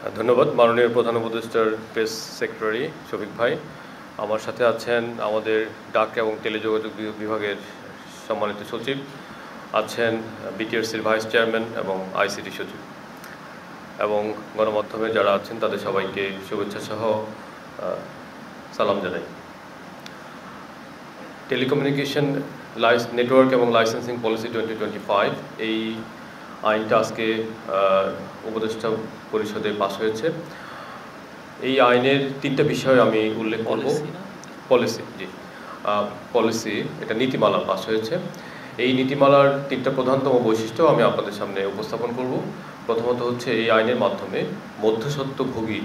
ধন্যবাদ মাননীয় প্রধান উপদেষ্টার প্রেস সেক্রেটারি শফিক ভাই। আমার সাথে আছেন আমাদের ডাক এবং টেলিযোগাযোগ বিভাগের সম্মানিত সচিব, আছেন বিটিআরসির ভাইস চেয়ারম্যান এবং আইসিটি সচিব, এবং গণমাধ্যমে যারা আছেন তাদের সবাইকে শুভেচ্ছা সহ সালাম জানাই। টেলিকমিউনিকেশন নেটওয়ার্ক এবং লাইসেন্সিং পলিসি 2025 এই আইনটা আজকে উপদেষ্টা পরিষদে পাস হয়েছে। এই আইনের তিনটা বিষয় আমি উল্লেখ করব। পলিসি এটা নীতিমালা পাস হয়েছে। এই নীতিমালার তিনটা প্রধানতম বৈশিষ্ট্য আমি আপনাদের সামনে উপস্থাপন করব। প্রথমত হচ্ছে এই আইনের মাধ্যমে মধ্যস্বত্বভোগী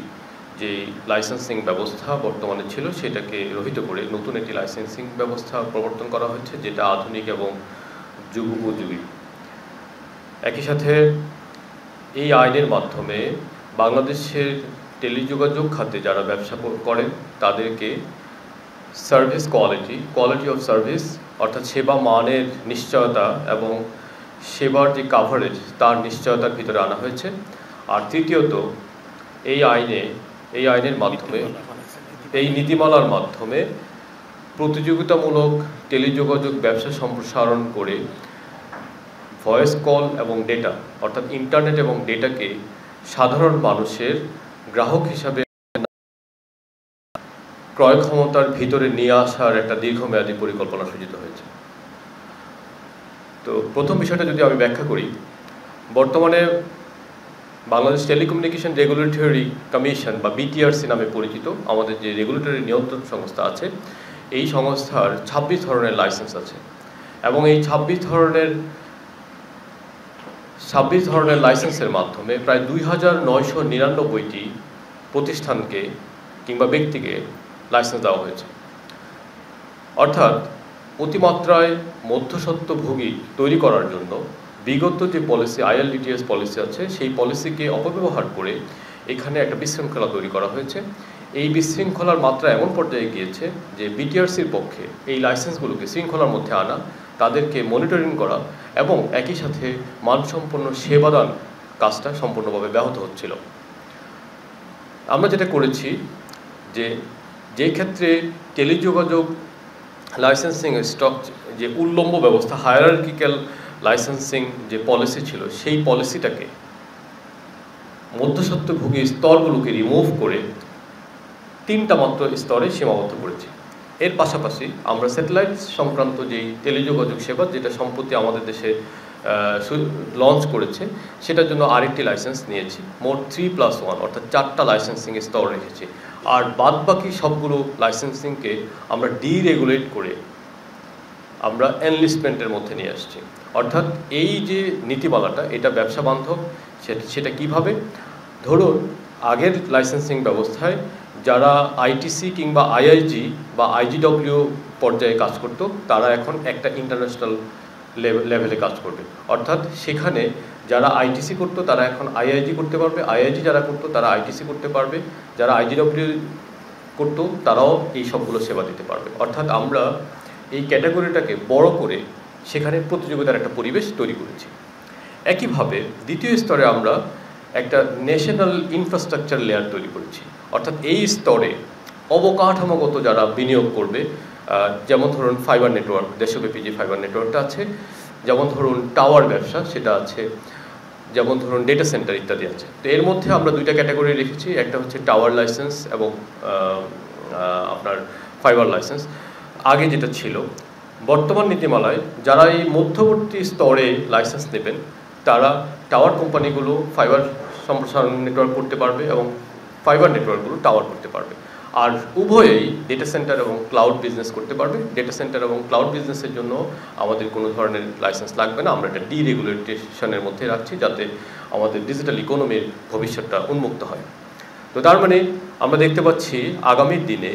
যে লাইসেন্সিং ব্যবস্থা বর্তমানে ছিল সেটাকে রহিত করে নতুন একটি লাইসেন্সিং ব্যবস্থা প্রবর্তন করা হয়েছে, যেটা আধুনিক এবং যুগোপযোগী। একই সাথে এই আইনের মাধ্যমে বাংলাদেশের টেলিযোগাযোগ খাতে যারা ব্যবসা করেন তাদেরকে সার্ভিস কোয়ালিটি অফ সার্ভিস অর্থাৎ সেবা মানের নিশ্চয়তা এবং সেবার যে কাভারেজ তার নিশ্চয়তার ভিতরে আনা হয়েছে। আর তৃতীয়ত এই আইনের মাধ্যমে এই নীতিমালার মাধ্যমে প্রতিযোগিতামূলক টেলিযোগাযোগ ব্যবসা সম্প্রসারণ করে ভয়েস কল এবং ডেটা অর্থাৎ ইন্টারনেট এবং ডেটাকে সাধারণ মানুষের গ্রাহক হিসাবে ক্রয় ক্ষমতার ভিতরে নিয়ে আসার একটা দীর্ঘমেয়াদী পরিকল্পনা সূচিত হয়েছে। তো প্রথম বিষয়টা যদি আমি ব্যাখ্যা করি, বর্তমানে বাংলাদেশ টেলিকমিউনিকেশন রেগুলেটরি কমিশন বা বিটিআরসি নামে পরিচিত আমাদের যে রেগুলেটরি নিয়ন্ত্রণ সংস্থা আছে, এই সংস্থার 26 ধরনের লাইসেন্স আছে এবং এই 26 ধরনের লাইসেন্সের মাধ্যমে প্রায় 2999টি প্রতিষ্ঠানকে কিংবা ব্যক্তিকে লাইসেন্স দেওয়া হয়েছে। অর্থাৎ অতিমাত্রায় মধ্যস্বত্বভোগী তৈরি করার জন্য বিগত যে পলিসি আইএলডিটিএস পলিসি আছে সেই পলিসিকে অপব্যবহার করে এখানে একটা বিশৃঙ্খলা তৈরি করা হয়েছে। এই বিশৃঙ্খলার মাত্রা এমন পর্যায়ে গিয়েছে যে বিটিআরসির পক্ষে এই লাইসেন্সগুলোকে শৃঙ্খলার মধ্যে আনা, তাদেরকে মনিটরিং করা এবং একই সাথে মানসম্পন্ন সেবাদান কাজটা সম্পূর্ণভাবে ব্যাহত হচ্ছিল। আমরা যেটা করেছি যে ক্ষেত্রে টেলিযোগাযোগ লাইসেন্সিং স্টক যে উল্লম্ব ব্যবস্থা হায়ারার্কিক্যাল লাইসেন্সিং যে পলিসি ছিল সেই পলিসিটাকে মধ্যস্বত্বভোগী স্তরগুলোকে রিমুভ করে 3টা মাত্র স্তরে সীমাবদ্ধ করেছি। এর পাশাপাশি আমরা স্যাটেলাইট সংক্রান্ত যেই টেলিযোগাযোগ সেবা যেটা সম্প্রতি আমাদের দেশে লঞ্চ করেছে সেটার জন্য আরেকটি লাইসেন্স নিয়েছি। মোট 3+1 অর্থাৎ 4টা লাইসেন্সিং স্তর রেখেছি। আর বাদবাকি সবগুলো লাইসেন্সিংকে আমরা ডিরেগুলেট করে আমরা এনলিস্টমেন্টের মধ্যে নিয়ে আসছি। অর্থাৎ এই যে নীতিমালাটা এটা ব্যবসা বান্ধব। সেটা কিভাবে? ধরুন আগের লাইসেন্সিং ব্যবস্থায় যারা আইটিসি কিংবা আইআইজি বা আইজিডব্লিউ পর্যায়ে কাজ করত তারা এখন একটা ইন্টারন্যাশনাল লেভেলে কাজ করবে। অর্থাৎ সেখানে যারা আইটিসি করতো তারা এখন আইআইজি করতে পারবে, আইআইজি যারা করতো তারা আইটিসি করতে পারবে, যারা আইজিডব্লিউ করতো তারাও এই সবগুলো সেবা দিতে পারবে। অর্থাৎ আমরা এই ক্যাটাগরিটাকে বড় করে সেখানে প্রতিযোগিতার একটা পরিবেশ তৈরি করেছি। একইভাবে দ্বিতীয় স্তরে আমরা একটা ন্যাশনাল ইনফ্রাস্ট্রাকচার লেয়ার তৈরি করেছি। অর্থাৎ এই স্তরে অবকাঠামোগত যারা বিনিয়োগ করবে, যেমন ধরুন ফাইবার নেটওয়ার্ক, দেশব্যাপী যে ফাইবার নেটওয়ার্কটা আছে, যেমন ধরুন টাওয়ার ব্যবসা সেটা আছে, যেমন ধরুন ডেটা সেন্টার ইত্যাদি আছে। তো এর মধ্যে আমরা 2টা ক্যাটাগরি রেখেছি, একটা হচ্ছে টাওয়ার লাইসেন্স এবং আপনার ফাইবার লাইসেন্স। আগে যেটা ছিল, বর্তমান নীতিমালায় যারা এই মধ্যবর্তী স্তরে লাইসেন্স নেবেন তারা টাওয়ার কোম্পানিগুলো ফাইবার সম্প্রসারণ নেটওয়ার্ক করতে পারবে এবং ফাইবার নেটওয়ার্কগুলো টাওয়ার করতে পারবে। আর উভয়েই ডেটা সেন্টার এবং ক্লাউড বিজনেস করতে পারবে। ডেটা সেন্টার এবং ক্লাউড বিজনেসের জন্য আমাদের কোনো ধরনের লাইসেন্স লাগবে না। আমরা এটা ডিরেগুলেটেশনের মধ্যে রাখছি যাতে আমাদের ডিজিটাল ইকোনমির ভবিষ্যৎটা উন্মুক্ত হয়। তো তার মানে আমরা দেখতে পাচ্ছি আগামী দিনে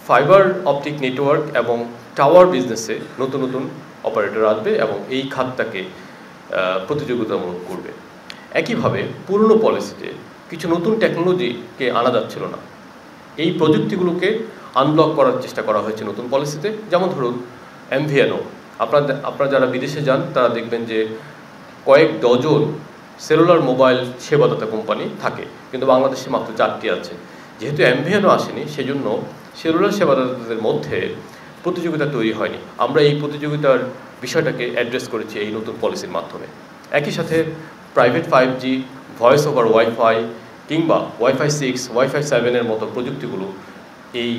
ফাইবার অপটিক নেটওয়ার্ক এবং টাওয়ার বিজনেসে নতুন নতুন অপারেটর আসবে এবং এই খাতটাকে প্রতিযোগিতামূলক করবে। একইভাবে পুরনো পলিসিতে কিছু নতুন টেকনোলজিকে আনা যাচ্ছিল না। এই প্রযুক্তিগুলোকে আনব্লক করার চেষ্টা করা হয়েছে নতুন পলিসিতে। যেমন ধরুন MVNO, আপনারা যারা বিদেশে যান তারা দেখবেন যে কয়েক ডজন সেলুলার মোবাইল সেবাদাতা কোম্পানি থাকে, কিন্তু বাংলাদেশে মাত্র 4টি আছে। যেহেতু এমভিএনও আসেনি, সেজন্য সেলুলার সেবাদাতাদের মধ্যে প্রতিযোগিতা তৈরি হয়নি। আমরা এই প্রতিযোগিতার বিষয়টাকে অ্যাড্রেস করেছি এই নতুন পলিসির মাধ্যমে। একই সাথে private 5G, voice over wifi কিংবা ওয়াইফাই 6, ওয়াইফাই 7-এর মতো প্রযুক্তিগুলো এই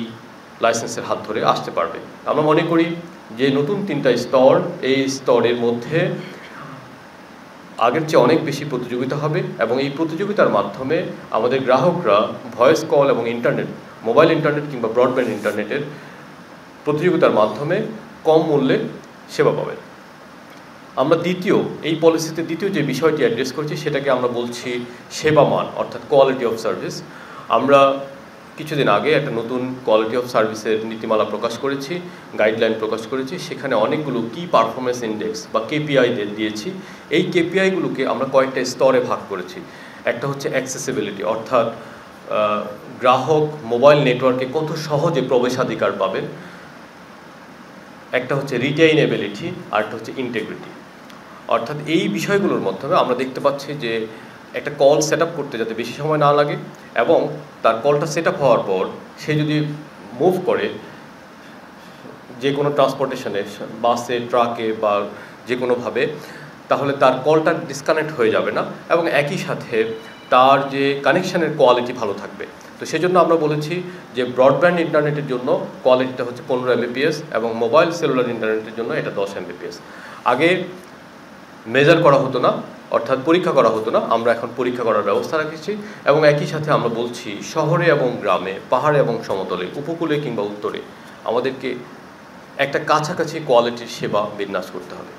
লাইসেন্সের হাত ধরে আসতে পারবে। আমরা মনে করি যে নতুন 3টা স্তর, এই স্তরের মধ্যে আগের চেয়ে অনেক বেশি প্রতিযোগিতা হবে এবং এই প্রতিযোগিতার মাধ্যমে আমাদের গ্রাহকরা ভয়েস কল এবং ইন্টারনেট, মোবাইল ইন্টারনেট কিংবা ব্রডব্যান্ড ইন্টারনেটের প্রতিযোগিতার মাধ্যমে কম মূল্যে সেবা পাবেন। আমরা এই পলিসিতে দ্বিতীয় যে বিষয়টি অ্যাড্রেস করছি সেটাকে আমরা বলছি সেবা মান, অর্থাৎ কোয়ালিটি অফ সার্ভিস। আমরা কিছুদিন আগে একটা নতুন কোয়ালিটি অফ সার্ভিসের নীতিমালা প্রকাশ করেছি, গাইডলাইন প্রকাশ করেছি। সেখানে অনেকগুলো কি পারফরমেন্স ইন্ডেক্স বা কেপিআই দিয়েছি। এই কেপিআইগুলোকে আমরা কয়েকটা স্তরে ভাগ করেছি। একটা হচ্ছে অ্যাক্সেসিবিলিটি, অর্থাৎ গ্রাহক মোবাইল নেটওয়ার্কে কত সহজে প্রবেশাধিকার পাবেন। একটা হচ্ছে রিটেইনেবিলিটি, আর একটা হচ্ছে ইন্টিগ্রিটি। অর্থাৎ এই বিষয়গুলোর মাধ্যমে আমরা দেখতে পাচ্ছি যে একটা কল সেট আপ করতে যাতে বেশি সময় না লাগে, এবং তার কলটা সেট আপ হওয়ার পর সে যদি মুভ করে যে কোনো ট্রান্সপোর্টেশনে, বাসে, ট্রাকে বা যে কোনোভাবে, তাহলে তার কলটা ডিসকানেক্ট হয়ে যাবে না এবং একই সাথে তার যে কানেকশানের কোয়ালিটি ভালো থাকবে। তো সেজন্য আমরা বলেছি যে ব্রডব্যান্ড ইন্টারনেটের জন্য কোয়ালিটিটা হচ্ছে 15 Mbps এবং মোবাইল সেলুলার ইন্টারনেটের জন্য এটা 10 Mbps। আগে মেজার করা হতো না, অর্থাৎ পরীক্ষা করা হতো না, আমরা এখন পরীক্ষা করার ব্যবস্থা রেখেছি। এবং একই সাথে আমরা বলছি শহরে এবং গ্রামে, পাহাড়ে এবং সমতলে, উপকূলে কিংবা উত্তরে আমাদেরকে একটা কাছাকাছি কোয়ালিটির সেবা বিন্যাস করতে হবে।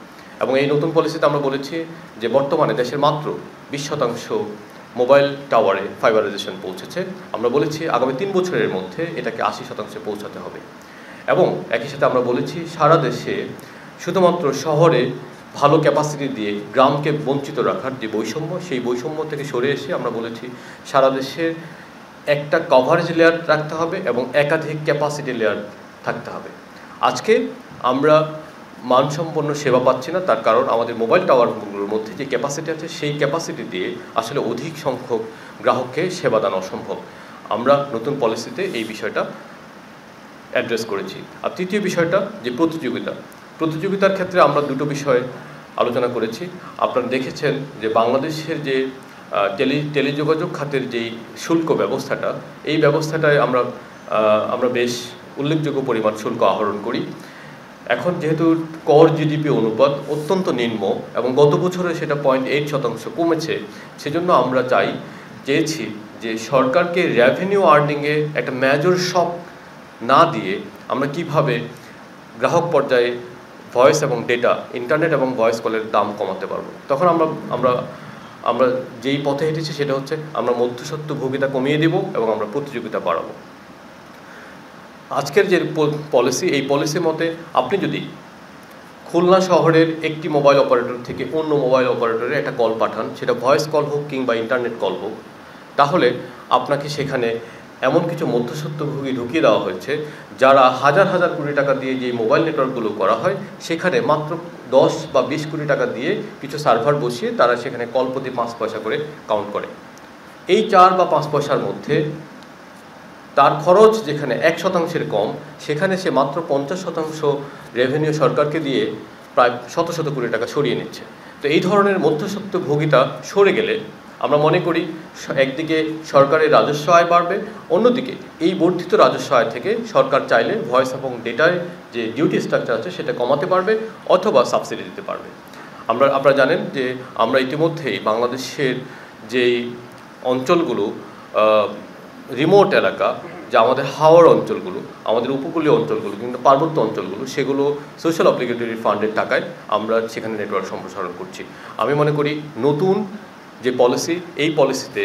এবং এই নতুন পলিসিতে আমরা বলেছি যে বর্তমানে দেশের মাত্র 20% মোবাইল টাওয়ারে ফাইবারাইজেশন পৌঁছেছে। আমরা বলেছি আগামী 3 বছরের মধ্যে এটাকে 80% পৌঁছাতে হবে। এবং একই সাথে আমরা বলেছি সারা দেশে শুধুমাত্র শহরে ভালো ক্যাপাসিটি দিয়ে গ্রামকে বঞ্চিত রাখার যে বৈষম্য, সেই বৈষম্য থেকে সরে এসে আমরা বলেছি সারা দেশে একটা কভারেজ লেয়ার রাখতে হবে এবং একাধিক ক্যাপাসিটি লেয়ার থাকতে হবে। আজকে আমরা মানসম্পন্ন সেবা পাচ্ছি না, তার কারণ আমাদের মোবাইল টাওয়ারগুলোর মধ্যে যে ক্যাপাসিটি আছে সেই ক্যাপাসিটি দিয়ে আসলে অধিক সংখ্যক গ্রাহককে সেবা দান অসম্ভব। আমরা নতুন পলিসিতে এই বিষয়টা অ্যাড্রেস করেছি। আর তৃতীয় বিষয়টা যে প্রতিযোগিতার ক্ষেত্রে আমরা দুটো বিষয় আলোচনা করেছি। আপনারা দেখেছেন যে বাংলাদেশের যে টেলিযোগাযোগ খাতের যেই শুল্ক ব্যবস্থাটা, এই ব্যবস্থাটায় আমরা বেশ উল্লেখযোগ্য পরিমাণ শুল্ক আহরণ করি। এখন যেহেতু কর জিডিপি অনুপাত অত্যন্ত নিম্ন এবং গত বছরে সেটা 0.8% কমেছে, সেজন্য আমরা চেয়েছি যে সরকারকে রেভিনিউ আর্নিংয়ে একটা মেজর শক না দিয়ে আমরা কিভাবে গ্রাহক পর্যায়ে ভয়েস এবং ডেটা, ইন্টারনেট এবং ভয়েস কলের দাম কমাতে পারবো। তখন আমরা যেই পথে হেঁটেছি সেটা হচ্ছে আমরা মধ্যস্বত্বভোগিতা কমিয়ে দেব এবং আমরা প্রতিযোগিতা বাড়াবো। আজকের যে পলিসি, এই পলিসির মতে আপনি যদি খুলনা শহরের একটি মোবাইল অপারেটর থেকে অন্য মোবাইল অপারেটরে একটা কল পাঠান, সেটা ভয়েস কল হোক কিংবা ইন্টারনেট কল হোক, তাহলে আপনাকে সেখানে এমন কিছু মধ্যস্বত্বভোগী ঢুকিয়ে দেওয়া হয়েছে যারা হাজার হাজার কোটি টাকা দিয়ে যে মোবাইল নেটওয়ার্কগুলো করা হয় সেখানে মাত্র 10 বা 20 কোটি টাকা দিয়ে কিছু সার্ভার বসিয়ে তারা সেখানে কল প্রতি 5 পয়সা করে কাউন্ট করে। এই 4 বা 5 পয়সার মধ্যে তার খরচ যেখানে 1% কম, সেখানে সে মাত্র 50% রেভিনিউ সরকারকে দিয়ে প্রায় শত শত কোটি টাকা সরিয়ে নিচ্ছে। তো এই ধরনের মধ্যস্বত্বভোগিতা সরে গেলে আমরা মনে করি একদিকে সরকারের রাজস্ব আয় বাড়বে, অন্যদিকে এই বর্ধিত রাজস্ব আয় থেকে সরকার চাইলে ভয়েস এবং ডেটায় যে ডিউটি স্ট্রাকচার আছে সেটা কমাতে পারবে অথবা সাবসিডি দিতে পারবে। আপনারা জানেন যে আমরা ইতিমধ্যেই বাংলাদেশের যেই অঞ্চলগুলো রিমোট এলাকা, যা আমাদের হাওড় অঞ্চলগুলো, আমাদের উপকূলীয় অঞ্চলগুলো কিন্তু পার্বত্য অঞ্চলগুলো, সেগুলো সোশ্যাল অব্লিগেটরি ফান্ডের টাকায় আমরা সেখানে নেটওয়ার্ক সম্প্রসারণ করছি। আমি মনে করি নতুন যে পলিসি, এই পলিসিতে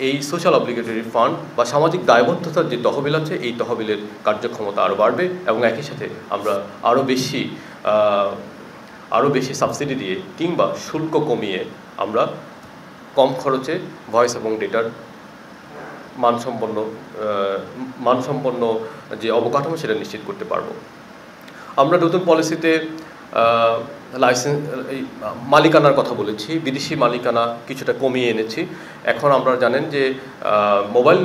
এই সোশ্যাল অব্লিগেটরি ফান্ড বা সামাজিক দায়বদ্ধতার যে তহবিল আছে, এই তহবিলের কার্যক্ষমতা আরও বাড়বে এবং একই সাথে আমরা আরও বেশি সাবসিডি দিয়ে কিংবা শুল্ক কমিয়ে আমরা কম খরচে ভয়েস এবং ডেটার মানসম্পন্ন যে অবকাঠামো সেটা নিশ্চিত করতে পারবো। আমরা নতুন পলিসিতে লাইসেন্স মালিকানার কথা বলেছি, বিদেশি মালিকানা কিছুটা কমিয়ে এনেছি। এখন আপনারা জানেন যে মোবাইল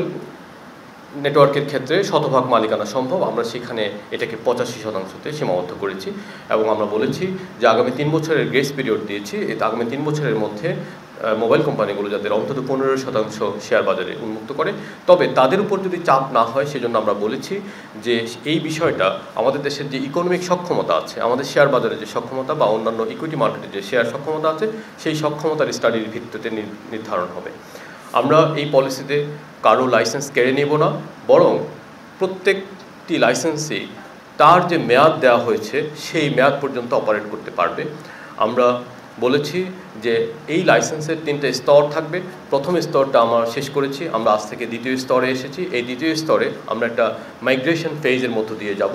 নেটওয়ার্কের ক্ষেত্রে শতভাগ মালিকানা সম্ভব, আমরা সেখানে এটাকে 85%তে সীমাবদ্ধ করেছি এবং আমরা বলেছি যে আগামী 3 বছরের গ্রেস পিরিয়ড দিয়েছি। আগামী 3 বছরের মধ্যে মোবাইল কোম্পানিগুলো যাদের অন্তত 15% শেয়ার বাজারে উন্মুক্ত করে, তবে তাদের উপর যদি চাপ না হয় সেজন্য আমরা বলেছি যে এই বিষয়টা আমাদের দেশের যে ইকোনমিক সক্ষমতা আছে, আমাদের শেয়ার বাজারে যে সক্ষমতা বা অন্যান্য ইকুইটি মার্কেটে যে শেয়ার সক্ষমতা আছে, সেই সক্ষমতার স্টাডির ভিত্তিতে নির্ধারণ হবে। আমরা এই পলিসিতে কারো লাইসেন্স কেড়ে নেব না, বরং প্রত্যেকটি লাইসেন্সেই তার যে মেয়াদ দেওয়া হয়েছে সেই মেয়াদ পর্যন্ত অপারেট করতে পারবে। আমরা বলেছি যে এই লাইসেন্সের 3টে স্তর থাকবে। প্রথম স্তরটা আমরা শেষ করেছি, আমরা আজ থেকে দ্বিতীয় স্তরে এসেছি। এই দ্বিতীয় স্তরে আমরা একটা মাইগ্রেশন ফেজের মধ্য দিয়ে যাব।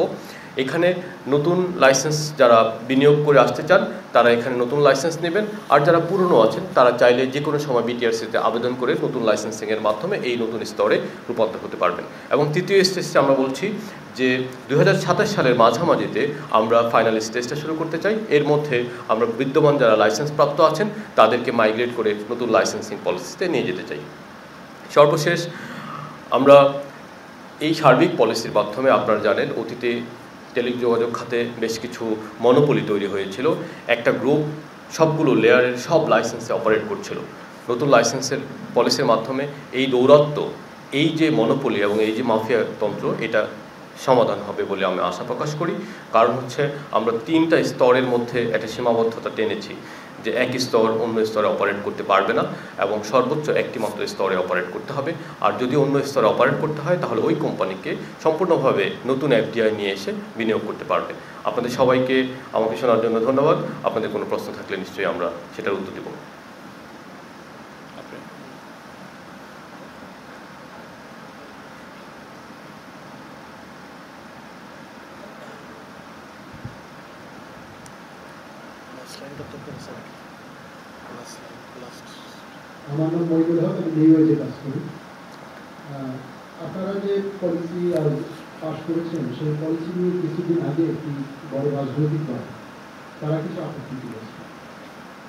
এখানে নতুন লাইসেন্স যারা বিনিয়োগ করে আসতে চান তারা এখানে নতুন লাইসেন্স নেবেন, আর যারা পুরনো আছেন তারা চাইলে যে কোনো সময় বিটিআরসিতে আবেদন করে নতুন লাইসেন্সিংয়ের মাধ্যমে এই নতুন স্তরে রূপান্তর হতে পারবেন। এবং তৃতীয় স্টেজে আমরা বলছি যে 2027 সালের মাঝামাঝিতে আমরা ফাইনাল স্টেজটা শুরু করতে চাই। এর মধ্যে আমরা বিদ্যমান যারা লাইসেন্স প্রাপ্ত আছেন তাদেরকে মাইগ্রেট করে নতুন লাইসেন্সিং পলিসিতে নিয়ে যেতে চাই। সর্বশেষ আমরা এই সার্বিক পলিসির মাধ্যমে আপনারা জানেন অতীতে টেলিযোগাযোগ খাতে বেশ কিছু মনোপলি তৈরি হয়েছিল। একটা গ্রুপ সবগুলো লেয়ারের সব লাইসেন্সে অপারেট করছিল। নতুন লাইসেন্সের পলিসির মাধ্যমে এই দৌরাত্ম্য, এই যে মনোপলি এবং এই যে মাফিয়া তন্ত্র, এটা সমাধান হবে বলে আমি আশা প্রকাশ করি। কারণ হচ্ছে আমরা 3টা স্তরের মধ্যে একটা সীমাবদ্ধতা টেনেছি যে এক স্তর অন্য স্তরে অপারেট করতে পারবে না এবং সর্বোচ্চ একটি মাত্র স্তরে অপারেট করতে হবে। আর যদি অন্য স্তরে অপারেট করতে হয় তাহলে ওই কোম্পানিকে সম্পূর্ণভাবে নতুন এফডিআই নিয়ে এসে বিনিয়োগ করতে পারবে। আপনাদের সবাইকে আমাকে শোনার জন্য ধন্যবাদ। আপনাদের কোনো প্রশ্ন থাকলে নিশ্চয়ই আমরা সেটার উত্তর দেব। আমার নাম মহিদুল হক, আমি নিউজে কাজ করি। আপনারা যে পলিসি পাস করেছেন সেই পলিসি নিয়ে কিছুদিন আগে একটি বড় রাজনৈতিক দল তারা কিছু আপত্তি করেছে।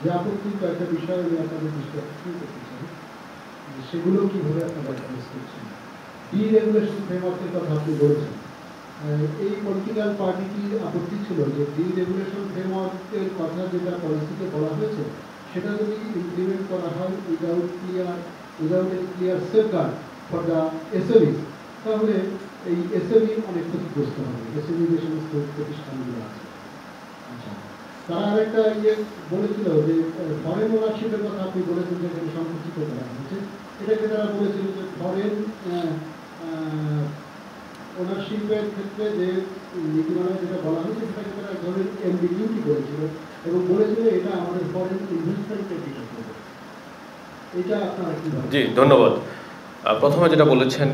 যে আপত্তি কয়েকটা বিষয় আমি আপনাদের দৃষ্টি আকর্ষণ করতে চাই, সেগুলো কীভাবে আপনারা অ্যাড্রেস করছেন। ডিরেগুলেশন ফ্রেমওয়ার্কের কথা আপনি বলেছেন। এই পলিটিক্যাল পার্টিটির আপত্তি ছিল যে ডিরেগুলেশন ফ্রেমওয়ার্কের কথা যেটা পলিসিতে বলা হয়েছে সেটা যদি ইমপ্লিমেন্ট করা হয় without a clear safeguard for the SMEs, তাহলে এই এসএমই অনেক ক্ষতিগ্রস্ত হবে, এসএমই যে সমস্ত প্রতিষ্ঠানগুলো আছে। আচ্ছা, তারা আরেকটা বলেছিল যে ফরেন ওনারশিপের কথা আপনি বলেছেন যে এখানে সংকুচিত করা হয়েছে। এটাকে তারা বলেছিল যে ফরেন ওনারশিপের ক্ষেত্রে যে নীতিমালায় যেটা বলা হয়েছে সেটাকে তারা এক ধরনের এমবিগিউটি করেছিল এবং বলেছিল এটা আমাদের ফরেন ইনভেস্টমেন্টকে দিতে হবে। এটা আপনারা কি বলেন? জি, ধন্যবাদ। প্রথমে যেটা বলেছেন,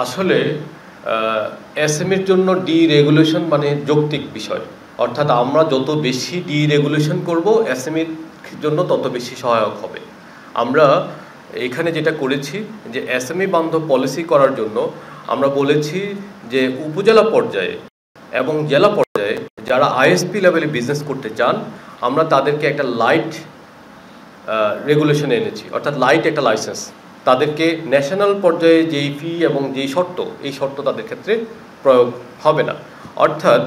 আসলে এসএমইর জন্য ডিরেগুলেশন মানে যৌক্তিক বিষয়, অর্থাৎ আমরা যত বেশি ডিরেগুলেশন করব এসএমইর জন্য তত বেশি সহায়ক হবে। আমরা এখানে যেটা করেছি যে এসএমই বান্ধব পলিসি করার জন্য আমরা বলেছি যে উপজেলা পর্যায়ে এবং জেলা পর্যায়ে যারা আইএসপি লেভেলে বিজনেস করতে চান আমরা তাদেরকে একটা লাইট রেগুলেশন এনেছি, অর্থাৎ লাইট একটা লাইসেন্স। তাদেরকে ন্যাশনাল পর্যায়ে যেই ফি এবং যেই শর্ত, এই শর্ত তাদের ক্ষেত্রে প্রয়োগ হবে না। অর্থাৎ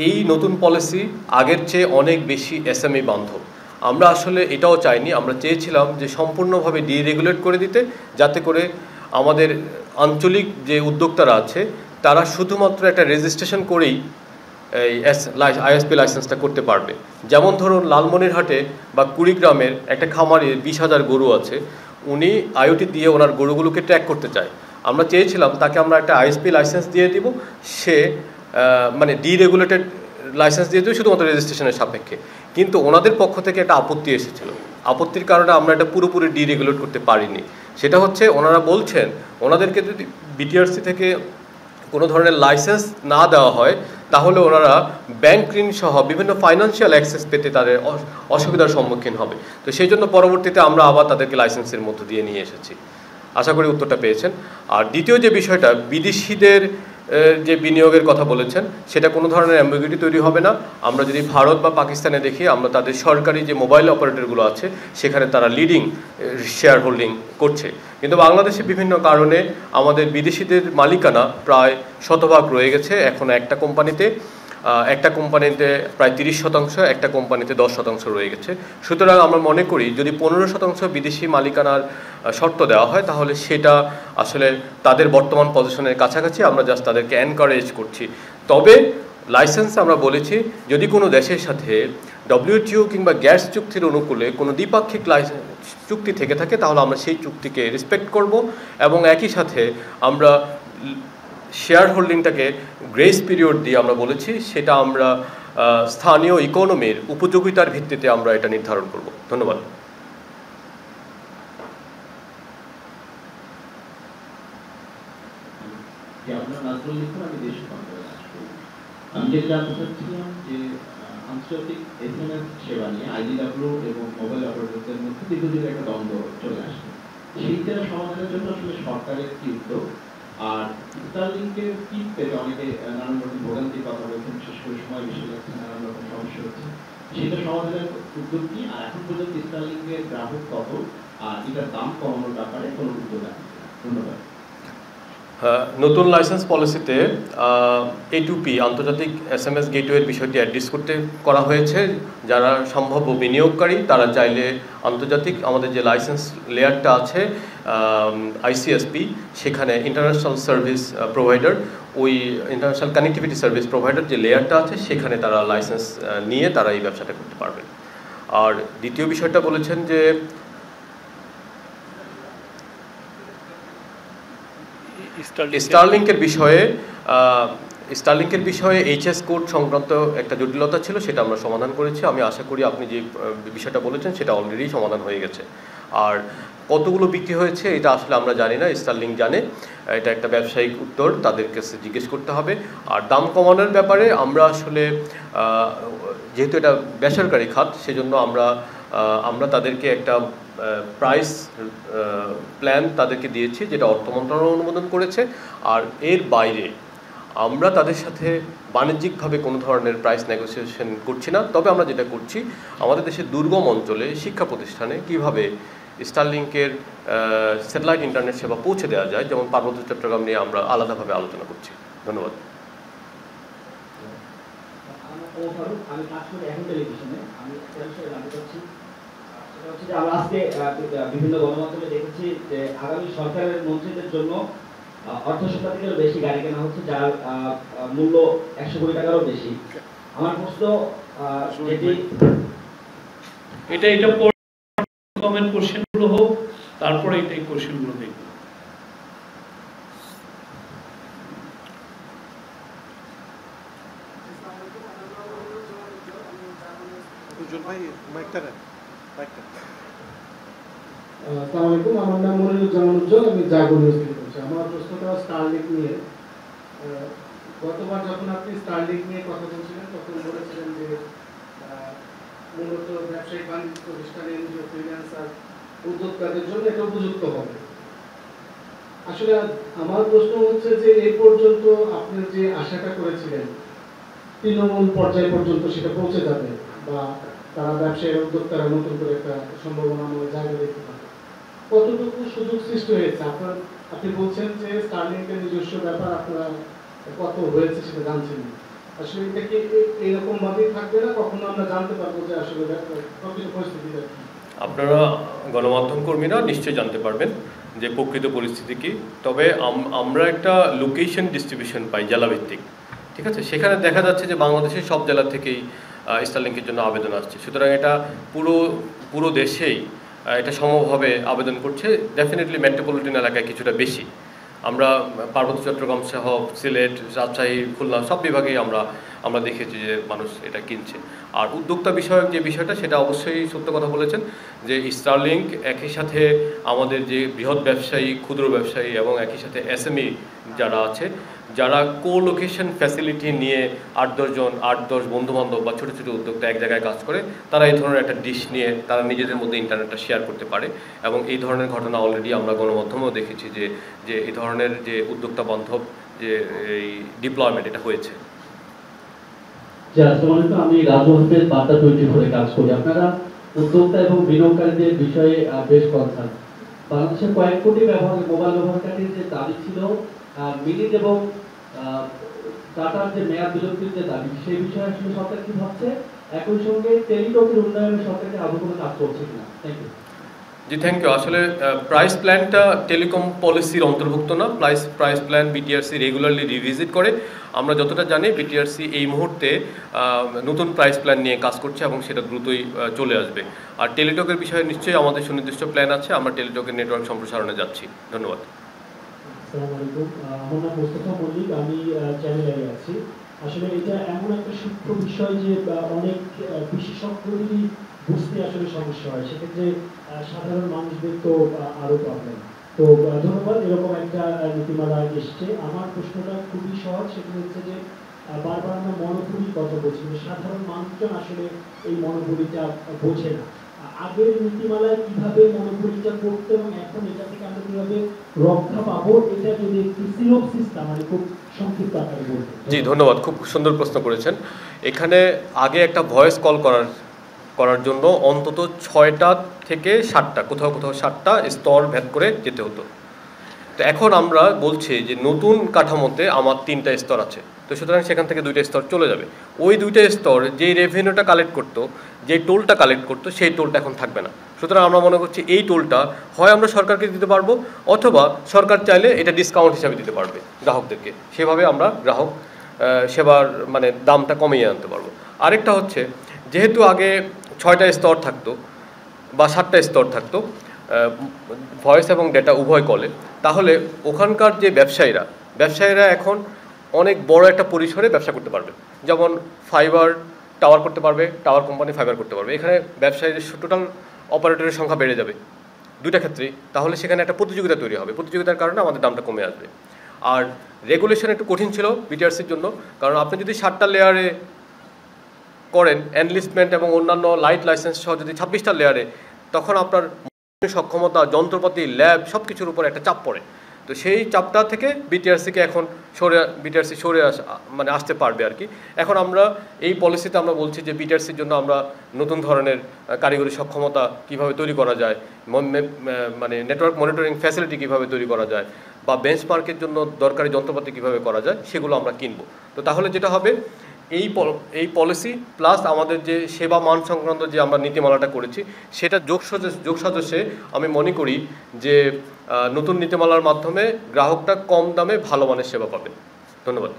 এই নতুন পলিসি আগের চেয়ে অনেক বেশি এসএমই বান্ধব। আমরা আসলে এটাও চাইনি, আমরা চেয়েছিলাম যে সম্পূর্ণভাবে ডিরেগুলেট করে দিতে, যাতে করে আমাদের আঞ্চলিক যে উদ্যোক্তারা আছে তারা শুধুমাত্র একটা রেজিস্ট্রেশন করেই এই আইএসপি লাইসেন্সটা করতে পারবে। যেমন ধরুন লালমনিরহাটে বা কুড়িগ্রামের একটা খামারে 20,000 গরু আছে, উনি আইওটি দিয়ে ওনার গরুগুলোকে ট্র্যাক করতে চায়। আমরা চেয়েছিলাম তাকে আমরা একটা আইএসপি লাইসেন্স দিয়ে দিব, সে মানে ডিরেগুলেটেড লাইসেন্স দিয়ে দেবে শুধুমাত্র রেজিস্ট্রেশনের সাপেক্ষে। কিন্তু ওনাদের পক্ষ থেকে একটা আপত্তি এসেছিল, আপত্তির কারণে আমরা এটা পুরোপুরি ডিরেগুলেট করতে পারিনি। সেটা হচ্ছে ওনারা বলছেন ওনাদেরকে যদি বিটিআরসি থেকে কোনো ধরনের লাইসেন্স না দেওয়া হয় তাহলে ওনারা ব্যাংক ঋণ সহ বিভিন্ন ফাইন্যান্সিয়াল অ্যাক্সেস পেতে তাদের অসুবিধার সম্মুখীন হবে। তো সেই জন্য পরবর্তীতে আমরা আবার তাদেরকে লাইসেন্সের মধ্য দিয়ে নিয়ে এসেছি। আশা করি উত্তরটা পেয়েছেন। আর দ্বিতীয় যে বিষয়টা, বিদেশিদের যে বিনিয়োগের কথা বলেছেন সেটা কোনো ধরনের অ্যাম্বিগুইটি তৈরি হবে না। আমরা যদি ভারত বা পাকিস্তানে দেখি, আমরা তাদের সরকারি যে মোবাইল অপারেটরগুলো আছে সেখানে তারা লিডিং শেয়ার হোল্ডিং করছে, কিন্তু বাংলাদেশে বিভিন্ন কারণে আমাদের বিদেশিদের মালিকানা প্রায় শতভাগ রয়ে গেছে এখন একটা কোম্পানিতে। একটা কোম্পানিতে প্রায় 30%, একটা কোম্পানিতে 10% রয়ে গেছে। সুতরাং আমরা মনে করি যদি 15% বিদেশি মালিকানার শর্ত দেওয়া হয় তাহলে সেটা আসলে তাদের বর্তমান পজিশনের কাছাকাছি, আমরা জাস্ট তাদেরকে এনকারেজ করছি। তবে লাইসেন্স আমরা বলেছি যদি কোনো দেশের সাথে WTO কিংবা গ্যাস চুক্তির অনুকূলে কোনো দ্বিপাক্ষিক চুক্তি থেকে থাকে তাহলে আমরা সেই চুক্তিকে রেসপেক্ট করব, এবং একই সাথে আমরা শেয়ার হোল্ডিংটাকে গ্রেস পিরিয়ড দিয়ে আমরা বলেছি সেটা আমরা স্থানীয় ইকোনমির উপযোগিতার ভিত্তিতে আমরা এটা নির্ধারণ করব। ধন্যবাদ। আমি যেটা জানতে চাচ্ছিলাম যে আন্তর্জাতিক SMS সেবা নিয়ে IDW এবং মোবাইল অপারেটরদের মধ্যে দীর্ঘদিনের একটা দ্বন্দ্ব চলে আসছে, সেইটা সমাধানের জন্য আসলে সরকারের কি উদ্যোগ? আর স্টারলিংকের টিপ পেতে অনেকে নানান রকম ভোগান্তির কথা বলছেন, বিশেষ করে সময় বেশি লাগছে, নানান রকম সমস্যা হচ্ছে, সেটা সমাধানের উদ্যোগ কি? আর এখন পর্যন্ত স্টারলিংকের গ্রাহক কত, আর এটার দাম কমানোর ব্যাপারে কোনো উদ্যোগ আছে? ধন্যবাদ। নতুন লাইসেন্স পলিসিতে A2P আন্তর্জাতিক SMS গেটওয়ের বিষয়টি অ্যাড্রেস করা হয়েছে। যারা সম্ভাব্য বিনিয়োগকারী তারা চাইলে আন্তর্জাতিক আমাদের যে লাইসেন্স লেয়ারটা আছে ICSP, সেখানে ইন্টারন্যাশনাল সার্ভিস প্রোভাইডার, ওই ইন্টারন্যাশনাল কানেক্টিভিটি সার্ভিস প্রোভাইডার যে লেয়ারটা আছে সেখানে তারা লাইসেন্স নিয়ে তারা এই ব্যবসাটা করতে পারবেন। আর দ্বিতীয় বিষয়টা বলেছেন যে স্টারলিংকের বিষয়ে HS কোড সংক্রান্ত একটা জটিলতা ছিল, সেটা আমরা সমাধান করেছি। আমি আশা করি আপনি যে বিষয়টা বলেছেন সেটা অলরেডি সমাধান হয়ে গেছে। আর কতগুলো বিক্রি হয়েছে এটা আসলে আমরা জানি না, স্টারলিং জানে, এটা একটা ব্যবসায়িক উত্তর তাদের কাছে জিজ্ঞেস করতে হবে। আর দাম কমানোর ব্যাপারে আমরা আসলে যেহেতু এটা বেসরকারি খাত সেজন্য আমরা তাদেরকে একটা প্রাইস প্ল্যান তাদেরকে দিয়েছি যেটা অর্থ মন্ত্রণালয় অনুমোদন করেছে। আর এর বাইরে আমরা তাদের সাথে বাণিজ্যিকভাবে কোনো ধরনের প্রাইস নেগোসিয়েশন করছি না। তবে আমরা যেটা করছি আমাদের দেশের দুর্গম অঞ্চলে শিক্ষা প্রতিষ্ঠানে কিভাবে স্টারলিংকের স্যাটেলাইট ইন্টারনেট সেবা পৌঁছে দেওয়া যায়, যেমন পার্বত্য চট্টগ্রাম নিয়ে আমরা আলাদাভাবে আলোচনা করছি। ধন্যবাদ। আমি কাজ করি এখন টেলিভিশনে। আমি একটা বিষয়ে জানতে চাচ্ছি, সেটা হচ্ছে যে আমরা আজকে বিভিন্ন গণমাধ্যমে দেখেছি যে আগামী সরকারের মন্ত্রীদের জন্য অর্ধ শতাধিকেরও বেশি গাড়ি কেনা হচ্ছে, যার মূল্য 100 কোটি টাকারও বেশি। আমার প্রশ্ন এটা কমেন্ট কোশ্চেনগুলো হোক, তারপরে এই কোশ্চেনগুলো দেখব। আসসালামু আলাইকুম, আমার নাম মনিরুজ্জামান উজ্জ্বল, আমি জাগো নিউজ থেকে বলছি। আমার প্রশ্নটা স্টারলিংক নিয়ে। গতবার যখন আপনি স্টারলিংক নিয়ে কথা বলছিলেন তখন বলেছিলেন যে মূলত ব্যবসায়িক বাণিজ্য প্রতিষ্ঠান, এনজিও, ফ্রিল্যান্সার, উদ্যোক্তাদের জন্য এটা উপযুক্ত হবে। আসলে আমার প্রশ্ন হচ্ছে যে এই পর্যন্ত আপনি যে আশাটা করেছিলেন তৃণমূল পর্যায় পর্যন্ত সেটা পৌঁছে যাবে বা তারা ব্যবসায়ী উদ্যোক্তারা নতুন করে একটা সম্ভাবনাময় জায়গা দেখতে পাবে, কতটুকু সুযোগ সৃষ্টি হয়েছে? আপনি বলছেন যে স্টারলিংকের নিজস্ব ব্যাপার আপনারা কত হয়েছে সেটা জানছেন না। আসলে এটা কি এইরকম ভাবেই থাকবে না? কখনো আমরা জানতে পারবো যে আসলে প্রকৃত পরিস্থিতি কি? আপনারা গণমাধ্যম কর্মীরা নিশ্চয়ই জানতে পারবেন যে প্রকৃত পরিস্থিতি কি। তবে আমরা একটা লোকেশন ডিস্ট্রিবিউশন পাই জেলাভিত্তিক, ঠিক আছে? সেখানে দেখা যাচ্ছে যে বাংলাদেশের সব জেলা থেকেই স্টারলিংকের জন্য আবেদন আসছে। সুতরাং এটা পুরো দেশেই এটা সমভাবে আবেদন করছে। ডেফিনেটলি মেট্রোপলিটন এলাকায় কিছুটা বেশি। আমরা পার্বত্য চট্টগ্রাম সহ সিলেট, রাজশাহী, খুলনা সব বিভাগেই আমরা দেখেছি যে মানুষ এটা কিনছে। আর উদ্যোক্তা বিষয়ক যে বিষয়টা সেটা অবশ্যই সত্য কথা বলেছেন যে স্টারলিংক একই সাথে আমাদের যে বৃহৎ ব্যবসায়ী, ক্ষুদ্র ব্যবসায়ী এবং একই সাথে SME যারা আছে, যারা কোলোকেশন ফ্যাসিলিটি নিয়ে 8-10 বন্ধুবান্ধব বা ছোটো ছোটো উদ্যোক্তা এক জায়গায় কাজ করে, তারা এই ধরনের একটা ডিশ নিয়ে তারা নিজেদের মধ্যে ইন্টারনেটটা শেয়ার করতে পারে। এবং এই ধরনের ঘটনা অলরেডি আমরা গণমাধ্যমেও দেখেছি যে এই ধরনের যে উদ্যোক্তা বান্ধব যে এই ডিপ্লয়মেন্ট এটা হয়েছে। জি, আসসালামু আলাইকুম। আমি রাজু আহমেদ, বার্তা 24 কাজ করি। আপনারা উদ্যোক্তা এবং বিনিয়োগকারীদের বিষয়ে বেশ কনসার্ন। বাংলাদেশে কয়েক কোটি মোবাইল ব্যবহারকারীর যে দাবি ছিল মিনিট এবং ডাটার যে মেয়াদ বিলম্বিত যে দাবি, সেই বিষয়ে আসলে সরকার কি ভাবছে? একই সঙ্গে টেলিটকের উন্নয়নে সরকারকে আদৌ কোনো কাজ করছে কিনা? Thank you. জি, থ্যাংক ইউ। আসলে প্রাইস প্ল্যানটা টেলিকম পলিসির অন্তর্ভুক্ত না। Price plan BTRC regularly revisit করে। আমরা যতটা জানি বিটিআরসি এই মুহূর্তে নতুন প্রাইস প্ল্যান নিয়ে কাজ করছে এবং সেটা দ্রুতই চলে আসবে। আর টেলিটকের বিষয়ে নিশ্চয়ই আমাদের সুনির্দিষ্ট প্ল্যান আছে। আমরা টেলিটকের নেটওয়ার্ক সম্প্রসারণে যাচ্ছি। ধন্যবাদ। আসসালামু আলাইকুম। আমার নাম মোস্তফা মল্লিক, আমি চ্যানেলে আছি। আসলে এটা এমন একটা সূক্ষ্ম বিষয় যে অনেক বিশেষজ্ঞদেরই বুঝতে আসলে সমস্যা হয়, সেক্ষেত্রে সাধারণ মানুষদের তো আরো প্রবলেম। তো ধন্যবাদ, এরকম একটা নীতিমালা এসছে। আমার প্রশ্নটা খুবই সহজ, সেটা হচ্ছে যে বারবার আমরা মনোপুরির কথা বলছি, সাধারণ মানুষজন আসলে এই মনোপুরিটা বোঝে না। আগের নীতিমালায় কিভাবে মনোপুরিটা করতে এবং এখন এটা থেকে আমরা কিভাবে রক্ষা পাবো, এটা যদি একটু সিনোপসিস মানে খুব সংক্ষিপ্ত আকারে বলতে। জি, ধন্যবাদ। খুব সুন্দর প্রশ্ন করেছেন। এখানে আগে একটা ভয়েস কল করার জন্য অন্তত 6টা থেকে 7টা, কোথাও 7টা স্তর ভেদ করে যেতে হতো। তো এখন আমরা বলছি যে নতুন কাঠামোতে আমার 3টা স্তর আছে, তো সুতরাং সেখান থেকে 2টা স্তর চলে যাবে। ওই 2টা স্তর যেই রেভিনিউটা কালেক্ট করতো, যেই টোলটা কালেক্ট করতো, সেই টোলটা এখন থাকবে না। সুতরাং আমরা মনে করছি এই টোলটা হয় আমরা সরকারকে দিতে পারবো, অথবা সরকার চাইলে এটা ডিসকাউন্ট হিসাবে দিতে পারবে গ্রাহকদেরকে। সেভাবে আমরা গ্রাহক সেবার মানে দামটা কমিয়ে আনতে পারবো। আরেকটা হচ্ছে, যেহেতু আগে 6টা স্তর থাকতো বা 7টা স্তর থাকতো ভয়েস এবং ডেটা উভয় কলে, তাহলে ওখানকার যে ব্যবসায়ীরা এখন অনেক বড় একটা পরিসরে ব্যবসা করতে পারবে। যেমন ফাইবার টাওয়ার করতে পারবে, টাওয়ার কোম্পানি ফাইবার করতে পারবে। এখানে ব্যবসায়ীদের টোটাল অপারেটরের সংখ্যা বেড়ে যাবে 2টা ক্ষেত্রেই। তাহলে সেখানে একটা প্রতিযোগিতা তৈরি হবে, প্রতিযোগিতার কারণে আমাদের দামটা কমে আসবে। আর রেগুলেশন একটু কঠিন ছিল বিটিআরসির জন্য, কারণ আপনি যদি 7টা লেয়ারে করেন এনলিস্টমেন্ট এবং অন্যান্য লাইট লাইসেন্স সহ, যদি 26টা লেয়ারে, তখন আপনার সক্ষমতা, যন্ত্রপাতি, ল্যাব সব কিছুর উপর একটা চাপ পড়ে। তো সেই চাপটা থেকে বিটিআরসি সরে আসতে পারবে আর কি। এখন আমরা এই পলিসিতে আমরা বলছি যে বিটিআরসির জন্য আমরা নতুন ধরনের কারিগরি সক্ষমতা কিভাবে তৈরি করা যায়, মানে নেটওয়ার্ক মনিটরিং ফ্যাসিলিটি কিভাবে তৈরি করা যায়, বা বেঞ্চমার্কের জন্য দরকারি যন্ত্রপাতি কিভাবে করা যায়, সেগুলো আমরা কিনবো। তো তাহলে যেটা হবে, এই পলিসি প্লাস আমাদের যে সেবা মান সংক্রান্ত যে আমরা নীতিমালাটা করেছি, সেটা যোগসাজশে আমি মনে করি যে নতুন নীতিমালার মাধ্যমে গ্রাহকটা কম দামে ভালো মানের সেবা পাবে। ধন্যবাদ।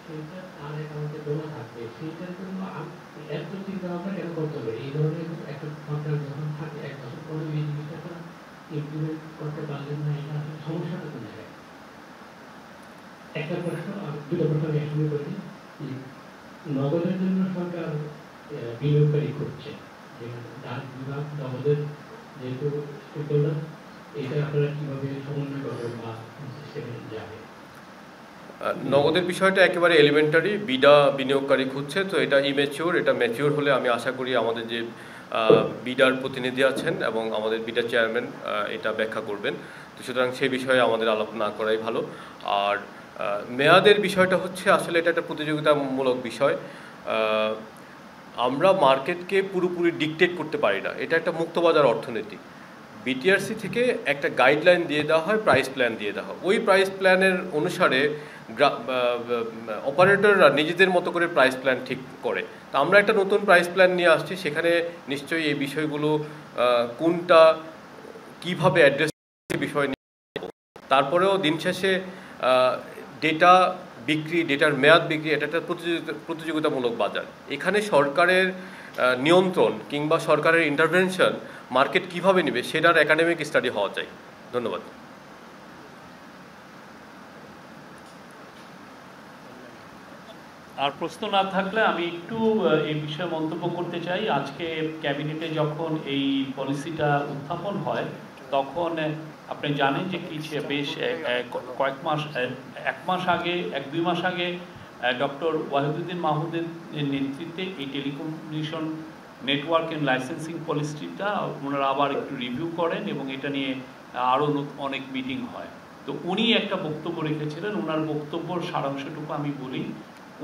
সেইটা তার অ্যাকাউন্টে জমা থাকবে, সেইটার জন্য এত চিন্তা ভাবনা কেন করতে হবে? এই ধরনের একটা কন্ট্রাক্ট যখন থাকে 1 বছর পরে এই জিনিসটা ইমপ্লিমেন্ট করতে পারলেন না, এটা আসলে সমস্যাটা কোন জায়গায়? একটা প্রশ্ন, 2টা প্রশ্ন আমি একসঙ্গে করি। নগদের জন্য সরকার বিনিয়োগকারী করছে, ডাক বিভাগ নগদের যেহেতু স্টেকহোল্ডার, এটা আপনারা কিভাবে সমন্বয় করবেন বা সিস্টেমে যাবে? নগদের বিষয়টা একেবারে এলিমেন্টারি। বিডা বিনিয়োগকারী খুঁজছে, তো এটা ইম্যাচিওর। এটা ম্যাচিওর হলে আমি আশা করি আমাদের যে বিডার প্রতিনিধি আছেন এবং আমাদের বিডার চেয়ারম্যান এটা ব্যাখ্যা করবেন। তো সুতরাং সেই বিষয়ে আমাদের আলাপ না করাই ভালো। আর মেয়াদের বিষয়টা হচ্ছে, আসলে এটা একটা প্রতিযোগিতামূলক বিষয়। আমরা মার্কেটকে পুরোপুরি ডিকটেট করতে পারি না, এটা একটা মুক্তবাজার অর্থনীতি। বিটিআরসি থেকে একটা গাইডলাইন দিয়ে দেওয়া হয়, প্রাইস প্ল্যান দিয়ে দেওয়া হয়। ওই প্রাইস প্ল্যানের অনুসারে অপারেটররা নিজেদের মতো করে প্রাইস প্ল্যান ঠিক করে। তা আমরা একটা নতুন প্রাইস প্ল্যান নিয়ে আসছি, সেখানে নিশ্চয়ই এই বিষয়গুলো কোনটা কিভাবে অ্যাড্রেস বিষয় নিয়ে। তারপরেও দিন শেষে ডেটা বিক্রি, ডেটার মেয়াদ বিক্রি, এটা একটা প্রতিযোগিতামূলক বাজার। এখানে সরকারের নিয়ন্ত্রণ কিংবা সরকারের ইন্টারভেনশন মার্কেট কিভাবে নেবে, সেটার একাডেমিক স্টাডি হওয়া চাই। ধন্যবাদ। আর প্রশ্ন না থাকলে আমি একটু এই বিষয়ে মন্তব্য করতে চাই। আজকে ক্যাবিনেটে যখন এই পলিসিটা উত্থাপন হয়, তখন আপনি জানেন যে বেশ কয়েক মাস, 1 মাস আগে, 1-2 মাস আগে ডক্টর ওয়াহিদুদ্দিন মাহমুদের নেতৃত্বে এই টেলিকমিউনিকেশন নেটওয়ার্ক অ্যান্ড লাইসেন্সিং পলিসিটা ওনারা আবার একটু রিভিউ করেন এবং এটা নিয়ে আরও অনেক মিটিং হয়। তো উনি একটা বক্তব্য রেখেছিলেন, ওনার বক্তব্যর সারাংশটুকু আমি বলি।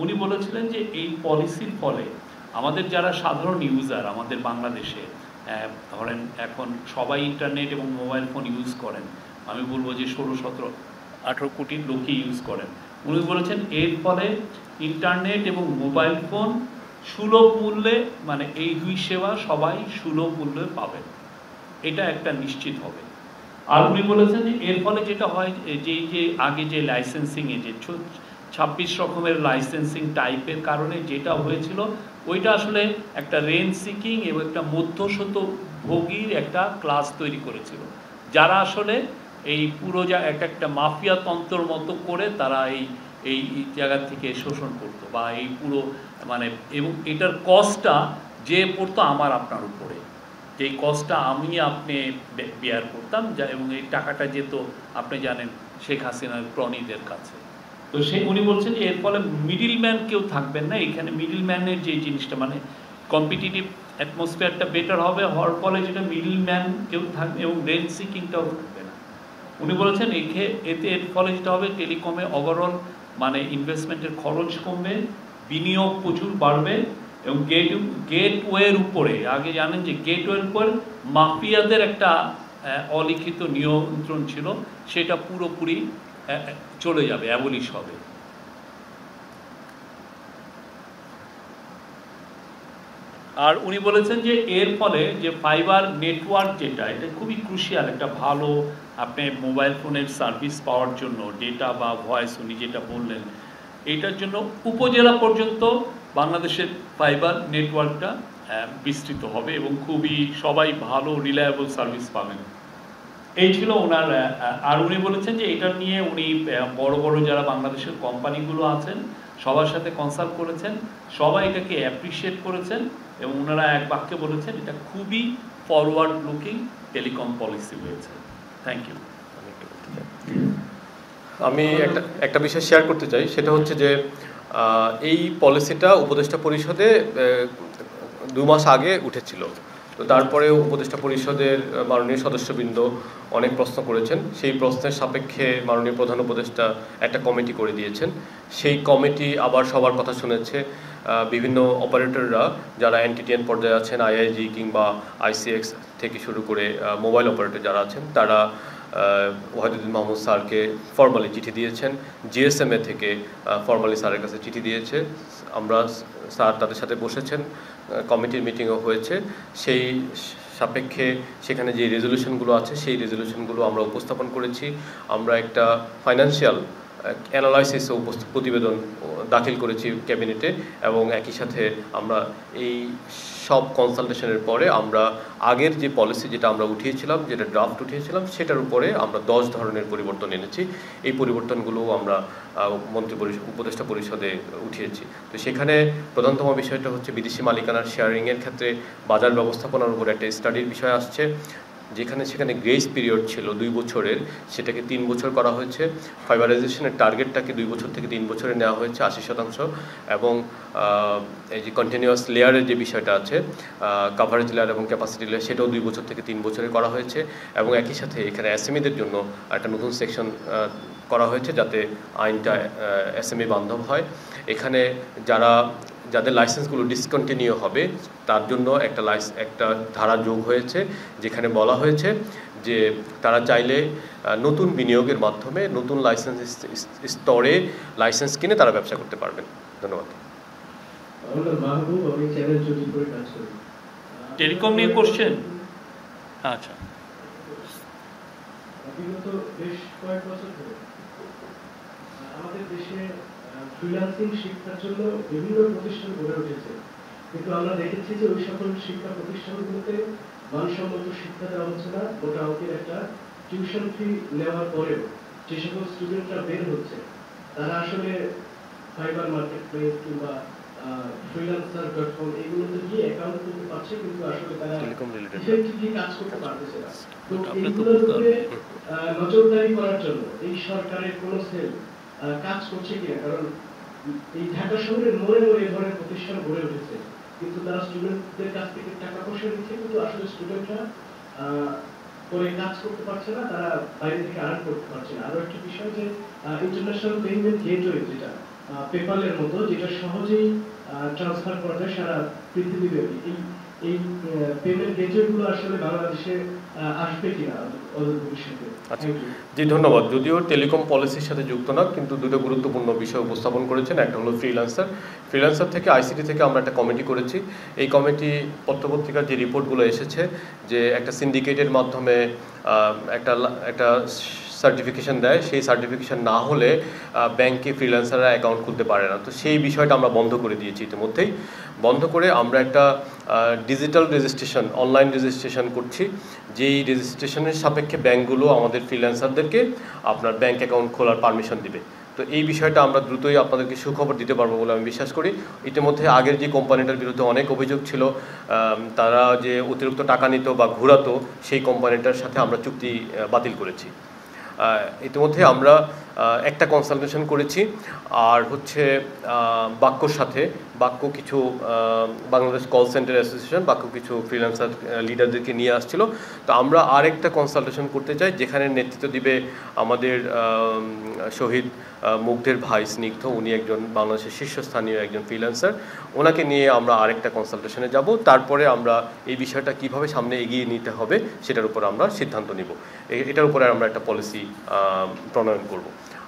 উনি বলেছিলেন যে এই পলিসির ফলে আমাদের যারা সাধারণ ইউজার আমাদের বাংলাদেশে ধরেন এখন সবাই ইন্টারনেট এবং মোবাইল ফোন ইউজ করেন, আমি বলবো যে 16-17-18 কোটি লোকই ইউজ করেন। উনি বলেছেন এর ফলে ইন্টারনেট এবং মোবাইল ফোন সুলভ মূল্যে, মানে এই দুই সেবা সবাই সুলভ মূল্যে পাবেন, এটা একটা নিশ্চিত হবে। আর উনি বলেছেন যে এর ফলে যেটা হয় যে আগে যে লাইসেন্সিংয়ে যে 26 রকমের লাইসেন্সিং টাইপের কারণে যেটা হয়েছিল ওইটা আসলে একটা রেঞ্জ সিকিং এবং একটা মধ্যস্বত্ব ভোগীর একটা ক্লাস তৈরি করেছিল, যারা আসলে এই পুরো একটা মাফিয়া তন্ত্রের মতো করে তারা এই জায়গা থেকে শোষণ করতো বা এই পুরো মানে, এবং এটার কস্টটা যে পড়তো আমার আপনার উপরে, যেই কস্টটা আমি আপনি বেয়ার করতাম এবং এই টাকাটা যেত আপনি জানেন শেখ হাসিনার ক্রনিদের কাছে। তো উনি বলছেন যে এর ফলে মিডিল ম্যান কেউ থাকবেন না এখানে। মিডিল ম্যানের যে জিনিসটা মানে কম্পিটিটিভ অ্যাটমসফিয়ারটা বেটার হবে, হওয়ার ফলে যেটা মিডিল ম্যান কেউ থাকবে এবং রেঞ্জ সিকিংটাও থাকবে না। উনি বলেছেন এতে এর ফলে যেটা হবে টেলিকমে ওভারঅল মানে ইনভেস্টমেন্টের খরচ কমবে, বিনিয়োগ প্রচুর বাড়বে এবং গেটওয়ের উপরে, আগে জানেন যে গেটওয়ের উপর মাফিয়াদের একটা অলিখিত নিয়ন্ত্রণ ছিল, সেটা পুরোপুরি চলে যাবে, অ্যাবলিশ হবে। আর উনি বলেছেন যে এর ফলে যে ফাইবার নেটওয়ার্ক যেটা, এটা খুবই ক্রুশিয়াল, একটা ভালো আপনি মোবাইল ফোনের সার্ভিস পাওয়ার জন্য ডেটা বা ভয়েস উনি যেটা বললেন, এটার জন্য উপজেলা পর্যন্ত বাংলাদেশের ফাইবার নেটওয়ার্কটা বিস্তৃত হবে এবং খুবই সবাই ভালো রিলায়েবল সার্ভিস পাবেন। এই ছিল ওনার। আর উনি বলেছেন যে এটা নিয়ে উনি বড় বড় যারা বাংলাদেশের কোম্পানিগুলো আছেন সবার সাথে কনসাল্ট করেছেন, সবাই এটাকে অ্যাপ্রিসিয়েট করেছেন এবং ওনারা এক বাক্যে বলেছেন এটা খুবই ফরওয়ার্ড লুকিং টেলিকম পলিসি হয়েছে। Thank you. আমি একটা বিষয় শেয়ার করতে চাই, সেটা হচ্ছে যে এই পলিসিটা উপদেষ্টা পরিষদে 2 মাস আগে উঠেছিল। তো তারপরে উপদেষ্টা পরিষদের মাননীয় সদস্যবৃন্দ অনেক প্রশ্ন করেছেন, সেই প্রশ্নের সাপেক্ষে মাননীয় প্রধান উপদেষ্টা একটা কমিটি করে দিয়েছেন। সেই কমিটি আবার সবার কথা শুনেছে। বিভিন্ন অপারেটররা যারা এনটিটিএন পর্যায়ে আছেন, আইআইজি কিংবা আইসিএক্স থেকে শুরু করে মোবাইল অপারেটর যারা আছেন, তারা ওয়াহিদুদ্দিন মাহমুদ স্যারকে ফর্মালি চিঠি দিয়েছেন। জিএসএমএ থেকে ফর্মালি স্যারের কাছে চিঠি দিয়েছে। আমরা স্যার তাদের সাথে বসেছেন, কমিটির মিটিংও হয়েছে। সেই সাপেক্ষে সেখানে যে রেজলিউশনগুলো আছে সেই রেজলিউশনগুলো আমরা উপস্থাপন করেছি। আমরা একটা ফাইন্যান্সিয়াল অ্যানালাইসিস ও প্রতিবেদন দাখিল করেছি ক্যাবিনেটে এবং একই সাথে আমরা এই সব কনসালটেশনের পরে আমরা আগের যে পলিসি যেটা আমরা উঠিয়েছিলাম, যেটা ড্রাফট উঠিয়েছিলাম, সেটার উপরে আমরা 10 ধরনের পরিবর্তন এনেছি। এই পরিবর্তনগুলো আমরা উপদেষ্টা পরিষদে উঠিয়েছি। তো সেখানে প্রধানতম বিষয়টা হচ্ছে বিদেশি মালিকানার শেয়ারিংয়ের ক্ষেত্রে বাজার ব্যবস্থাপনার উপর একটা স্টাডির বিষয় আসছে, যেখানে সেখানে গ্রেস পিরিয়ড ছিল 2 বছরের, সেটাকে 3 বছর করা হয়েছে। ফাইবারাইজেশনের টার্গেটটাকে 2 বছর থেকে 3 বছরে নেওয়া হয়েছে 80%, এবং এই যে কন্টিনিউয়াস লেয়ারের যে বিষয়টা আছে, কাভারেজ লেয়ার এবং ক্যাপাসিটি লেয়ার, সেটাও 2 বছর থেকে 3 বছরে করা হয়েছে। এবং একই সাথে এখানে এসএমইদের জন্য একটা নতুন সেকশন করা হয়েছে যাতে আইনটা এসএমই বান্ধব হয়। এখানে যাদের লাইসেন্সগুলো ডিসকন্টিনিউ হবে তার জন্য একটা ধারা যোগ হয়েছে, যেখানে বলা হয়েছে যে তারা চাইলে নতুন বিনিয়োগের মাধ্যমে নতুন লাইসেন্স স্তরে লাইসেন্স কিনে তারা ব্যবসা করতে পারবেন। ধন্যবাদ। টেলিকম নিয়ে কোশ্চেন? আচ্ছা, বিগত বেশ কয়েক বছর ধরে আমাদের দেশে ফ্রিল্যান্সিং শিক্ষার জন্য বিভিন্ন প্রতিষ্ঠান গড়ে উঠেছে, কিন্তু আমরা দেখেছি যে ওই সকল শিক্ষা প্রতিষ্ঠানগুলোতে মানসম্মত শিক্ষা দেওয়া হচ্ছে না। ওটা অঙ্কের একটা টিউশন ফি নেওয়ার পরেও যে সকল স্টুডেন্টরা বের হচ্ছে তারা আসলে ফাইবার মার্কেট প্লেস কিংবা freelancer.com এগুলোতে গিয়ে অ্যাকাউন্ট করতে পারছে, কিন্তু আসলে তারা ইফেক্টিভলি কাজ করতে পারতেছে না। তো এইগুলোর উপরে নজরদারি করার জন্য এই সরকারের কোনো সেল কাজ করছে কিনা? কারণ এই ঢাকা শহরের মোড়ে মোড়ে এ ধরনের প্রতিষ্ঠান গড়ে উঠেছে, কিন্তু তারা স্টুডেন্টদের কাছ থেকে টাকা পয়সা নিচ্ছে, কিন্তু আসলে স্টুডেন্টরা করে কাজ করতে পারছে না, তারা বাইরে থেকে আর্ন করতে পারছে না। আরো একটা বিষয় যে ইন্টারন্যাশনাল পেমেন্ট গেটওয়ে, যেটা পেপালের মতো, যেটা সহজেই ট্রান্সফার করা যায় সারা পৃথিবীব্যাপী, এই পেমেন্ট গেটওয়েগুলো আসলে বাংলাদেশে আসবে কিনা ভবিষ্যতে? আচ্ছা, জি ধন্যবাদ। যদিও টেলিকম পলিসির সাথে যুক্ত না, কিন্তু দুটো গুরুত্বপূর্ণ বিষয় উপস্থাপন করেছেন। একটা হলো ফ্রিল্যান্সার থেকে আইসিটি থেকে আমরা একটা কমিটি করেছি। এই কমিটি পত্রপত্রিকার যে রিপোর্টগুলো এসেছে যে একটা সিন্ডিকেটের মাধ্যমে একটা সার্টিফিকেশন দেয়, সেই সার্টিফিকেশন না হলে ব্যাংকে ফ্রিল্যান্সাররা অ্যাকাউন্ট খুলতে পারে না। তো সেই বিষয়টা আমরা বন্ধ করে দিয়েছি ইতিমধ্যেই। বন্ধ করে আমরা একটা ডিজিটাল রেজিস্ট্রেশন, অনলাইন রেজিস্ট্রেশন করছি, যেই রেজিস্ট্রেশনের সাপেক্ষে ব্যাংকগুলো আমাদের ফ্রিল্যান্সারদেরকে আপনার ব্যাংক অ্যাকাউন্ট খোলার পারমিশন দিবে। তো এই বিষয়টা আমরা দ্রুতই আপনাদেরকে সুখবর দিতে পারবো বলে আমি বিশ্বাস করি। ইতিমধ্যে আগের যে কোম্পানিটার বিরুদ্ধে অনেক অভিযোগ ছিল, তারা যে অতিরিক্ত টাকা নিত বা ঘুরাতো, সেই কোম্পানিটার সাথে আমরা চুক্তি বাতিল করেছি। ইতিমধ্যে আমরা একটা কনসালটেশন করেছি, আর হচ্ছে বাক্যর সাথে, বাক্য কিছু বাংলাদেশ কল সেন্টার অ্যাসোসিয়েশন, বাক্য কিছু ফ্রিল্যান্সার লিডারদেরকে নিয়ে আসছিল। তো আমরা আরেকটা কনসালটেশন করতে চাই, যেখানে নেতৃত্ব দিবে আমাদের শহীদ মুগ্ধের ভাই স্নিগ্ধ, উনি একজন বাংলাদেশের শীর্ষস্থানীয় একজন ফ্রিল্যান্সার। ওনাকে নিয়ে আমরা আরেকটা কনসালটেশনে যাব। তারপরে আমরা এই বিষয়টা কিভাবে সামনে এগিয়ে নিতে হবে সেটার উপর আমরা সিদ্ধান্ত নিব। এটার উপরে আমরা একটা পলিসি প্রণয়ন করব।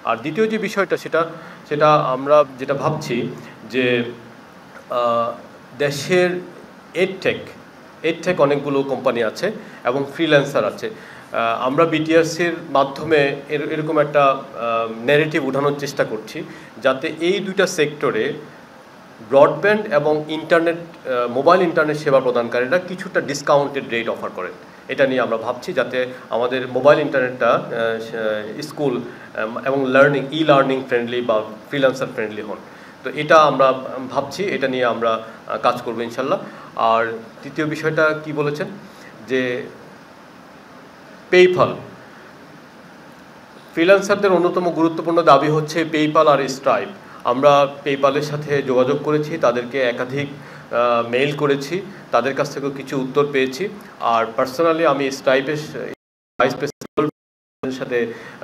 আর দ্বিতীয় যে বিষয়টা সেটা আমরা যেটা ভাবছি যে দেশের এডটেক অনেকগুলো কোম্পানি আছে এবং ফ্রিল্যান্সার আছে। আমরা বিটিআরসির মাধ্যমে এরকম একটা ন্যারেটিভ উঠানোর চেষ্টা করছি, যাতে এই দুইটা সেক্টরে ব্রডব্যান্ড এবং মোবাইল ইন্টারনেট সেবা প্রদানকারীরা কিছুটা ডিসকাউন্টেড রেট অফার করেন। এটা নিয়ে আমরা ভাবছি, যাতে আমাদের মোবাইল ইন্টারনেটটা স্কুল এবং লার্নিং ফ্রেন্ডলি বা ফ্রিল্যান্সার ফ্রেন্ডলি হন। তো এটা আমরা ভাবছি, এটা নিয়ে আমরা কাজ করবো ইনশাল্লাহ। আর তৃতীয় বিষয়টা কি বলেছেন যে পেইপাল, ফ্রিল্যান্সারদের অন্যতম গুরুত্বপূর্ণ দাবি হচ্ছে পেইপাল আর স্ট্রাইপ। আমরা পেইপালের সাথে যোগাযোগ করেছি, তাদেরকে একাধিক মেইল করেছি, তাদের কাছ থেকেও কিছু উত্তর পেয়েছি। আর পার্সোনালি আমি স্ট্রাইপের ভাইস প্রেসিডেন্টের সাথে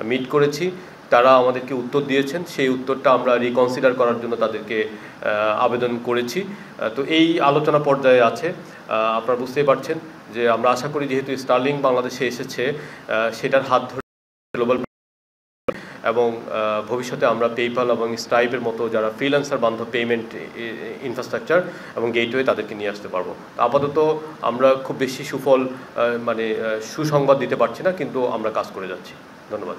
মিট করেছি, তারা আমাদেরকে উত্তর দিয়েছেন। সেই উত্তরটা আমরা রিকনসিডার করার জন্য তাদেরকে আবেদন করেছি। তো এই আলোচনা পর্যায়ে আছে। আপনারা বুঝতেই পারছেন যে আমরা আশা করি, যেহেতু স্টারলিং বাংলাদেশে এসেছে, সেটার হাত ধরে গ্লোবাল এবং ভবিষ্যতে আমরা পেইপাল এবং স্ট্রাইপের মতো যারা ফ্রিল্যান্সার বান্ধব পেমেন্ট ইনফ্রাস্ট্রাকচার এবং গেটওয়ে, তাদেরকে নিয়ে আসতে পারবো। আপাতত আমরা খুব বেশি সুসংবাদ দিতে পারছি না, কিন্তু আমরা কাজ করে যাচ্ছি। ধন্যবাদ।